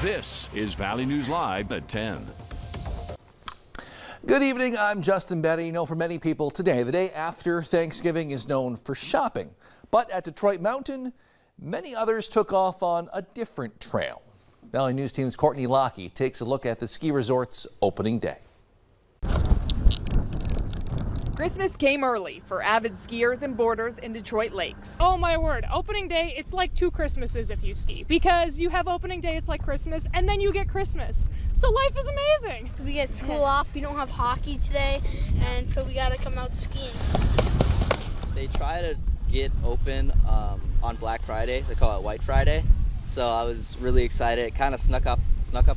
This is Valley News Live at 10. Good evening, I'm Justin Betty. You know, for many people today, the day after Thanksgiving is known for shopping. But at Detroit Mountain, many others took off on a different trail. Valley News Team's Courtney Lockey takes a look at the ski resort's opening day. Christmas came early for avid skiers and boarders in Detroit Lakes. Oh my word, opening day, it's like two Christmases if you ski, because you have opening day, it's like Christmas, and then you get Christmas. So life is amazing. We get school off, we don't have hockey today, and so we gotta come out skiing. They try to get open on Black Friday, they call it White Friday, so I was really excited. It kind of snuck up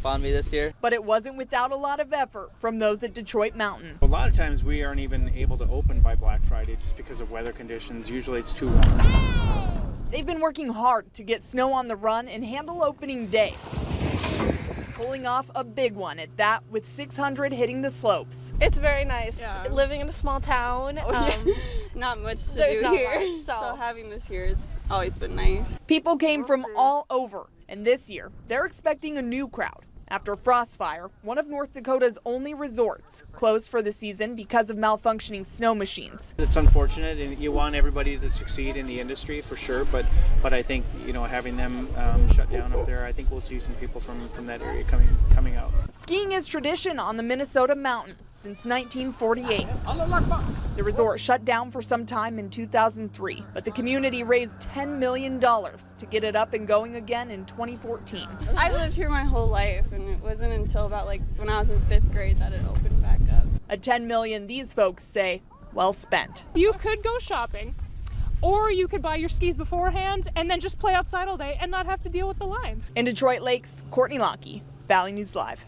on me this year. But it wasn't without a lot of effort from those at Detroit Mountain. A lot of times we aren't even able to open by Black Friday just because of weather conditions. Usually it's too warm. They've been working hard to get snow on the run and handle opening day. Pulling off a big one at that, with 600 hitting the slopes. It's very nice. Yeah. Living in a small town. Not much to there's do not here, much, so having this here has always been nice. People came from all over, and this year they're expecting a new crowd. After Frostfire, one of North Dakota's only resorts, closed for the season because of malfunctioning snow machines. It's unfortunate, and you want everybody to succeed in the industry for sure, but I think, you know, having them shut down up there, I think we'll see some people from that area coming out. Skiing is tradition on the Minnesota mountain since 1948. The resort shut down for some time in 2003, but the community raised $10 million to get it up and going again in 2014. I've lived here my whole life, and it wasn't until about when I was in 5th grade that it opened back up. A $10 million, these folks say, well spent. You could go shopping, or you could buy your skis beforehand and then just play outside all day and not have to deal with the lines. In Detroit Lakes, Courtney Lockey, Valley News Live.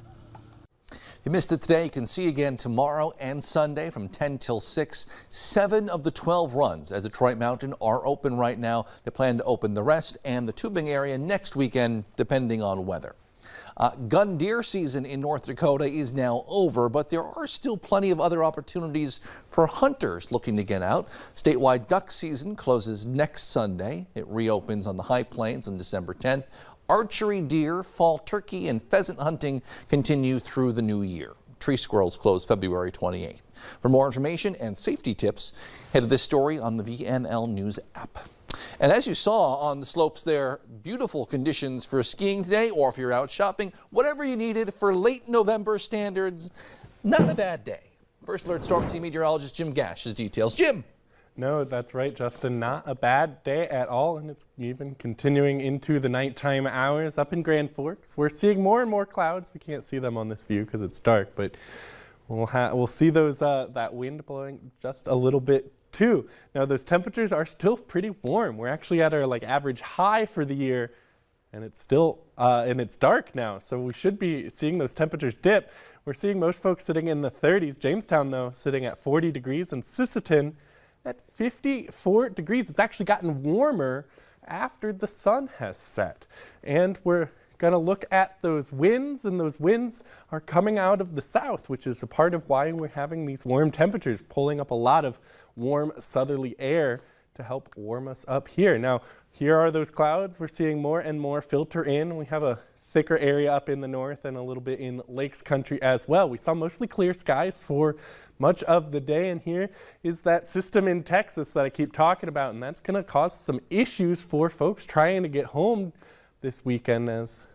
If you missed it today, you can see again tomorrow and Sunday from 10 till 6. 7 of the 12 runs at Detroit Mountain are open right now. They plan to open the rest and the tubing area next weekend, depending on weather. Gun deer season in North Dakota is now over, but there are still plenty of other opportunities for hunters looking to get out. Statewide duck season closes next Sunday. It reopens on the High Plains on December 10th. Archery, deer, fall turkey, and pheasant hunting continue through the new year. Tree squirrels close February 28th. For more information and safety tips, head to this story on the VML News app. And as you saw on the slopes there, beautiful conditions for skiing today, or if you're out shopping, whatever you needed for late November standards, not a bad day. First Alert Storm Team meteorologist Jim Gash has details. Jim. No, that's right, Justin. Not a bad day at all, and it's even continuing into the nighttime hours up in Grand Forks. We're seeing more and more clouds. We can't see them on this view because it's dark, but we'll see those that wind blowing just a little bit too. Now, those temperatures are still pretty warm. We're actually at our average high for the year, and it's still and it's dark now, so we should be seeing those temperatures dip. We're seeing most folks sitting in the 30s. Jamestown, though, sitting at 40 degrees, and Sisseton at 54 degrees. It's actually gotten warmer after the sun has set. And we're going to look at those winds, and those winds are coming out of the south, which is a part of why we're having these warm temperatures, pulling up a lot of warm southerly air to help warm us up here. Now, here are those clouds. We're seeing more and more filter in. We have a thicker area up in the north and a little bit in Lakes Country as well. We saw mostly clear skies for much of the day, and here is that system in Texas that I keep talking about, and that's going to cause some issues for folks trying to get home this weekend, as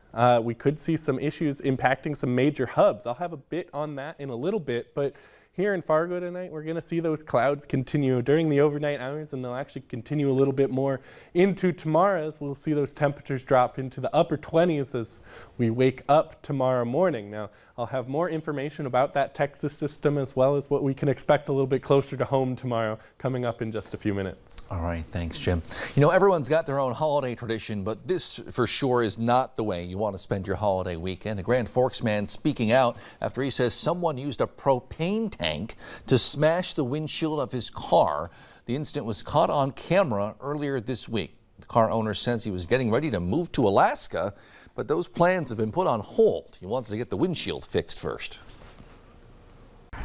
we could see some issues impacting some major hubs. I'll have a bit on that in a little bit, but here in Fargo tonight, we're going to see those clouds continue during the overnight hours, and they'll actually continue a little bit more into tomorrow, as we'll see those temperatures drop into the upper 20s as we wake up tomorrow morning. Now, I'll have more information about that Texas system as well as what we can expect a little bit closer to home tomorrow coming up in just a few minutes. All right, thanks, Jim. You know, everyone's got their own holiday tradition, but this for sure is not the way you want to spend your holiday weekend. A Grand Forks man speaking out after he says someone used a propane tank to smash the windshield of his car. The incident was caught on camera earlier this week. The car owner says he was getting ready to move to Alaska, but those plans have been put on hold. He wants to get the windshield fixed first.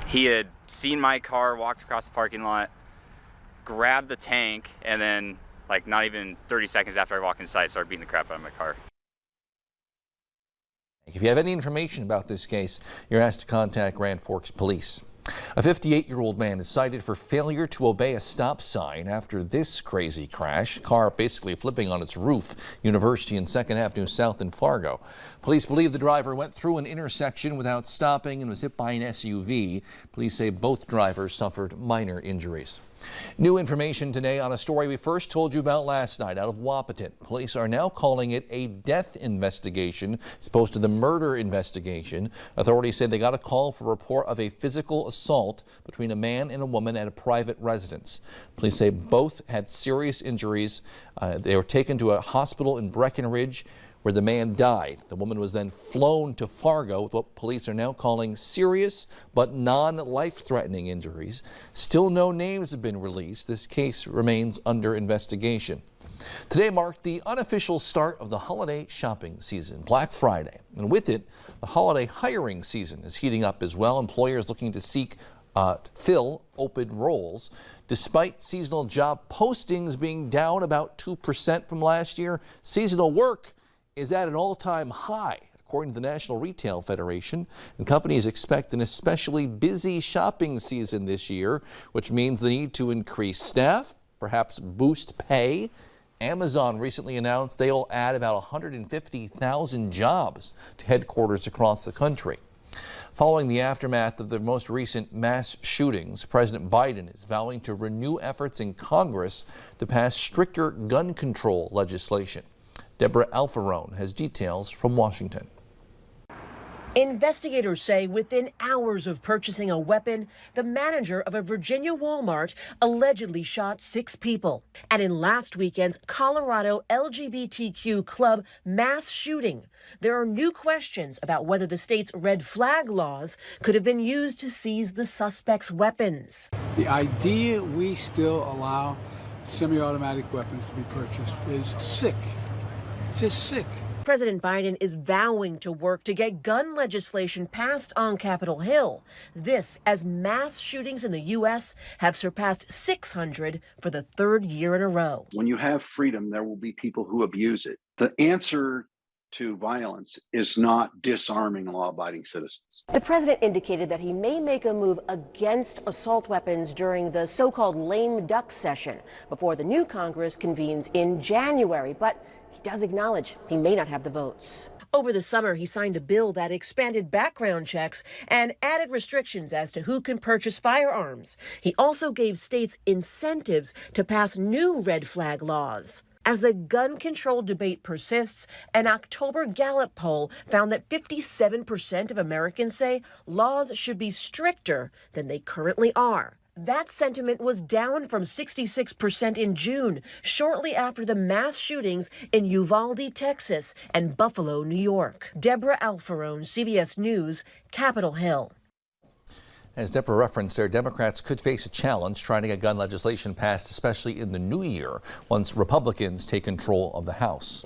He had seen my car, walked across the parking lot, grabbed the tank, and then not even 30 seconds after I walked inside, started beating the crap out of my car. If you have any information about this case, you're asked to contact Grand Forks Police. A 58-year-old man is cited for failure to obey a stop sign after this crazy crash. Car basically flipping on its roof. University and 2nd Avenue South in Fargo. Police believe the driver went through an intersection without stopping and was hit by an SUV. Police say both drivers suffered minor injuries. New information today on a story we first told you about last night out of Wahpeton. Police are now calling it a death investigation as opposed to the murder investigation. Authorities say they got a call for a report of a physical assault between a man and a woman at a private residence. Police say both had serious injuries. They were taken to a hospital in Breckenridge where the man died. The woman was then flown to Fargo with what police are now calling serious but non-life-threatening injuries. Still no names have been released. This case remains under investigation. Today marked the unofficial start of the holiday shopping season, Black Friday. And with it, the holiday hiring season is heating up as well. Employers looking to fill open roles. Despite seasonal job postings being down about 2% from last year, seasonal work is at an all-time high, according to the National Retail Federation. And companies expect an especially busy shopping season this year, which means the need to increase staff, perhaps boost pay. Amazon recently announced they will add about 150,000 jobs to headquarters across the country. Following the aftermath of the most recent mass shootings, President Biden is vowing to renew efforts in Congress to pass stricter gun control legislation. Deborah Alfarone has details from Washington. Investigators say within hours of purchasing a weapon, the manager of a Virginia Walmart allegedly shot 6 people. And in last weekend's Colorado LGBTQ club mass shooting, there are new questions about whether the state's red flag laws could have been used to seize the suspect's weapons. The idea we still allow semi-automatic weapons to be purchased is sick. It's just sick. President Biden is vowing to work to get gun legislation passed on Capitol Hill. This as mass shootings in the U.S. have surpassed 600 for the 3rd year in a row. When you have freedom, there will be people who abuse it. The answer to violence is not disarming law-abiding citizens. The president indicated that he may make a move against assault weapons during the so-called lame duck session before the new Congress convenes in January, but he does acknowledge he may not have the votes. Over the summer, he signed a bill that expanded background checks and added restrictions as to who can purchase firearms. He also gave states incentives to pass new red flag laws. As the gun control debate persists, an October Gallup poll found that 57% of Americans say laws should be stricter than they currently are. That sentiment was down from 66% in June, shortly after the mass shootings in Uvalde, Texas, and Buffalo, New York. Deborah Alfarone, CBS News, Capitol Hill. As Deborah referenced there, Democrats could face a challenge trying to get gun legislation passed, especially in the new year, once Republicans take control of the House.